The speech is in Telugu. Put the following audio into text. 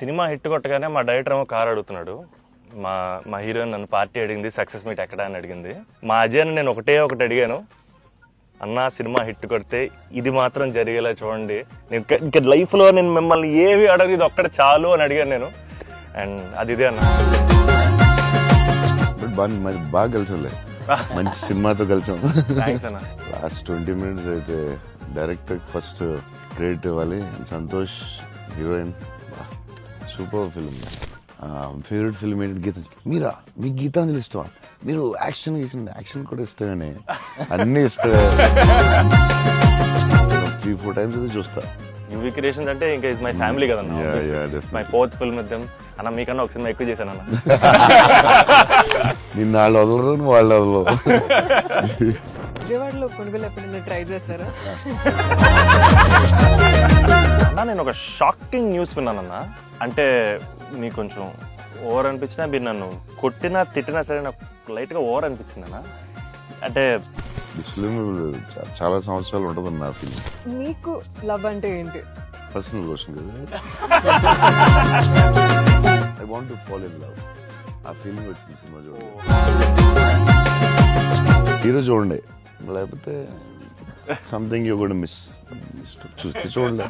సినిమా హిట్ కొట్టగానే మా డైరెక్టర్ ఏమో కార్ అడుగుతున్నాడు. మా మా హీరోయిన్ నన్ను పార్టీ అడిగింది, సక్సెస్ మీట్ ఎక్కడ అని అడిగింది. మా అజయ్ని నేను ఒకటి అడిగాను, అన్న సినిమా హిట్ కొడితే ఇది మాత్రం జరిగేలా చూడండి, నేను ఇంకా లైఫ్లో నేను మిమ్మల్ని ఏవి అడగదు, ఇది ఒక్కటి చాలు అని అడిగాను నేను. అండ్ అది ఇదే అన్న. బాగా కలిసాంలే, మంచి సినిమాతో కలిసాం. థ్యాంక్స్ అన్న. లాస్ట్ 20 minutes అయితే డైరెక్టర్ ఫస్ట్ క్రెడిట్ ఇవ్వాలి. Santosh heroine, super film. Favourite film ఏంటి? గీత. మీరా? మీకు గీతాంజలి ఇష్టమా? మీరు యాక్షన్ యాక్షన్ కూడా ఇష్టమే, అన్నీ ఇష్టమే. 3-4 times అయితే చూస్తా. యూవీ క్రియేషన్స్ అంటే ఇంకా ఇస్ మై ఫ్యామిలీ కదన్న. My 4th film with them. అన్న మీకన్నా ఒక సినిమా ఎక్కువ చేశాను అన్న. నిన్న వాళ్ళు వదలరు, వాళ్ళు వదలరు. విజయవాడలో కొనుగోలు ఎప్పుడైనా ట్రై చేశారా? అన్న నేను ఒక షాకింగ్ న్యూస్ విన్నానన్న. అంటే మీకు కొంచెం ఓవర్ అనిపించినా, మీరు నన్ను కొట్టినా తిట్టినా సరే నాకు లైట్గా ఓవర్ అనిపించింది అన్న. అంటే ఫిల్మ్ చాలా సంవత్సరాలు ఉంటుంది నా ఫిల్మ్. మీకు లవ్ అంటే ఏంటి? పర్సనల్ క్వశ్చన్ కదా. I want to fall in love. ఆ ఫీలింగ్ వచ్చింది సినిమా చూడండి. హీరో చూడండి, లేకపోతే సంథింగ్ యూ గోనా మిస్. చూస్తే చూడండి.